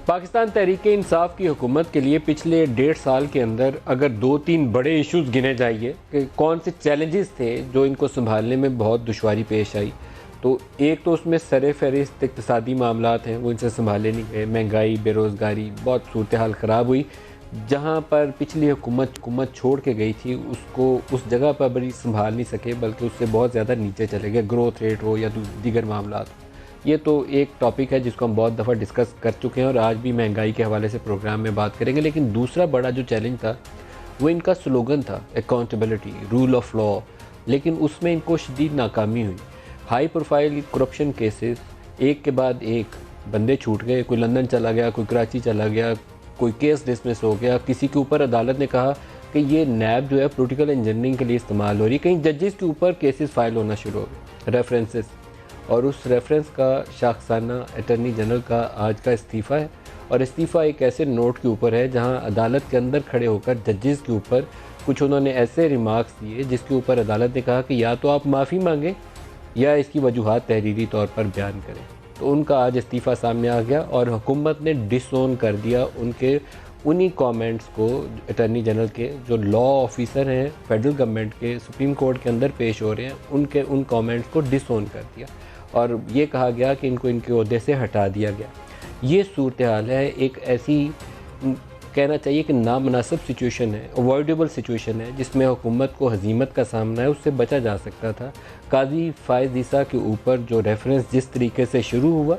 पाकिस्तान तहरीक-ए-इंसाफ की हुकूमत के लिए पिछले 1.5 साल के अंदर अगर 2-3 बड़े इश्यूज़ गिने जाइए कि कौन से चैलेंजेस थे जो इनको संभालने में बहुत दुश्वारी पेश आई, तो एक तो उसमें सर-ए-फ़हरिस्त इक़्तिसादी मामलात हैं, वो इनसे संभाले नहीं गए। महंगाई, बेरोज़गारी, बहुत सूरत हाल ख़राब हुई। जहाँ पर पिछली हुकूमत छोड़ के गई थी उसको उस जगह पर बड़ी संभाल नहीं सके, बल्कि उससे बहुत ज़्यादा नीचे चले गए, ग्रोथ रेट हो या दीगर मामलात। ये तो एक टॉपिक है जिसको हम बहुत दफ़ा डिस्कस कर चुके हैं और आज भी महंगाई के हवाले से प्रोग्राम में बात करेंगे। लेकिन दूसरा बड़ा जो चैलेंज था वो इनका स्लोगन था, अकाउंटेबिलिटी, रूल ऑफ लॉ, लेकिन उसमें इनको शदीद नाकामी हुई। हाई प्रोफाइल करप्शन केसेस एक के बाद एक बंदे छूट गए, कोई लंदन चला गया, कोई कराची चला गया, कोई केस डिसमिस हो गया, किसी के ऊपर अदालत ने कहा कि ये नैब जो है पोलिटिकल इंजीनियरिंग के लिए इस्तेमाल हो रही है, कहीं जजेस के ऊपर केसेस फाइल होना शुरू हो गए, रेफरेंसेस, और उस रेफरेंस का शाखसाना अटर्नी जनरल का आज का इस्तीफ़ा है। और इस्तीफ़ा एक ऐसे नोट के ऊपर है जहां अदालत के अंदर खड़े होकर जजेस के ऊपर कुछ उन्होंने ऐसे रिमार्क्स दिए जिसके ऊपर अदालत ने कहा कि या तो आप माफ़ी मांगें या इसकी वजूहात तहरीरी तौर पर बयान करें। तो उनका आज इस्तीफ़ा सामने आ गया और हुकूमत ने डिसोन कर दिया उनके उन्हीं कमेंट्स को, अटर्नी जनरल के जो लॉ ऑफिसर हैं फेडरल गवर्नमेंट के, सुप्रीम कोर्ट के अंदर पेश हो रहे हैं, उनके उन कमेंट्स को डिसोन कर दिया और ये कहा गया कि इनको इनके ओहदे से हटा दिया गया। ये सूरत हाल है, एक ऐसी कहना चाहिए कि नामनासिब सिचुएशन है, अवॉइडेबल सिचुएशन है जिसमें हुकूमत को हजीमत का सामना है, उससे बचा जा सकता था। काजी फ़ाइज़ ईसा के ऊपर जो रेफरेंस जिस तरीके से शुरू हुआ,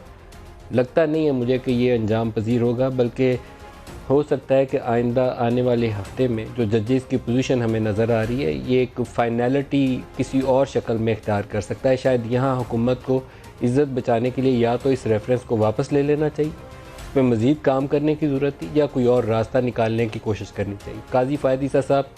लगता नहीं है मुझे कि ये अंजाम पजीर होगा, बल्कि हो सकता है कि आइंदा आने वाले हफ्ते में जो जजेस की पोजीशन हमें नज़र आ रही है, ये एक फ़ाइनलिटी किसी और शक्ल में इख्तियार कर सकता है। शायद यहाँ हुकूमत को इज़्ज़त बचाने के लिए या तो इस रेफरेंस को वापस ले लेना चाहिए, इस पर मज़ीद काम करने की ज़रूरत थी, या कोई और रास्ता निकालने की कोशिश करनी चाहिए। काजी फ़ाइज़ ईसा साहब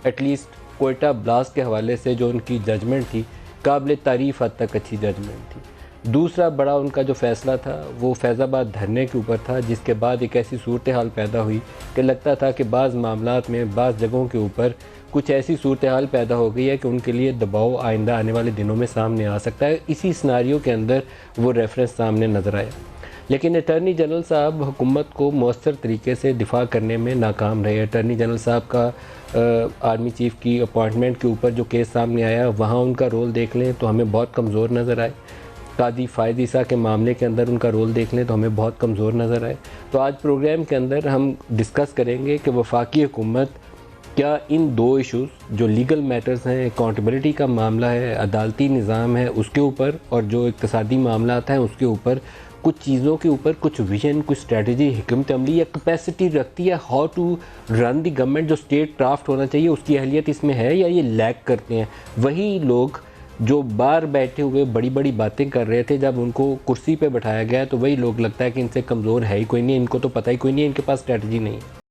एटलीस्ट कोयटा ब्लास्ट के हवाले से जो उनकी जजमेंट थी, काबिल तारीफ़ हद तक अच्छी जजमेंट थी। दूसरा बड़ा उनका जो फ़ैसला था वो फैज़ाबाद धरने के ऊपर था, जिसके बाद एक ऐसी सूरत हाल पैदा हुई कि लगता था कि बाज़ मामलात में बाज़ जगहों के ऊपर कुछ ऐसी सूरत हाल पैदा हो गई है कि उनके लिए दबाव आइंदा आने वाले दिनों में सामने आ सकता है। इसी सिनारियो के अंदर वो रेफरेंस सामने नज़र आया। लेकिन अटर्नी जनरल साहब हुकूमत को मौसर तरीके से दिफा करने में नाकाम रहे। अटर्नी जनरल साहब का आर्मी चीफ़ की अपॉइंटमेंट के ऊपर जो केस सामने आया, वहाँ उनका रोल देख लें तो हमें बहुत कमज़ोर नज़र आए। काजी फ़ाइज़ ईसा के मामले के अंदर उनका रोल देख लें तो हमें बहुत कमज़ोर नज़र आए। तो आज प्रोग्राम के अंदर हम डिस्कस करेंगे कि वफाकी हुकूमत क्या इन दो इशूज़ जो लीगल मैटर्स हैं, अकाउंटेबिलिटी का मामला है, अदालती निज़ाम है उसके ऊपर, और जो इक़्तिसादी मामलात हैं उसके ऊपर, कुछ चीज़ों के ऊपर कुछ विजन, कुछ स्ट्रेटजी, हिकमत अमली या कैपेसिटी रखती है how to run the government, जो स्टेट क्राफ्ट होना चाहिए उसकी अहलियत इसमें है या ये लैक करते हैं। वही लोग जो बाहर बैठे हुए बड़ी बड़ी बातें कर रहे थे, जब उनको कुर्सी पे बैठाया गया तो वही लोग लगता है कि इनसे कमज़ोर है ही कोई नहीं, इनको तो पता ही कोई नहीं, इनके पास स्ट्रेटजी नहीं है।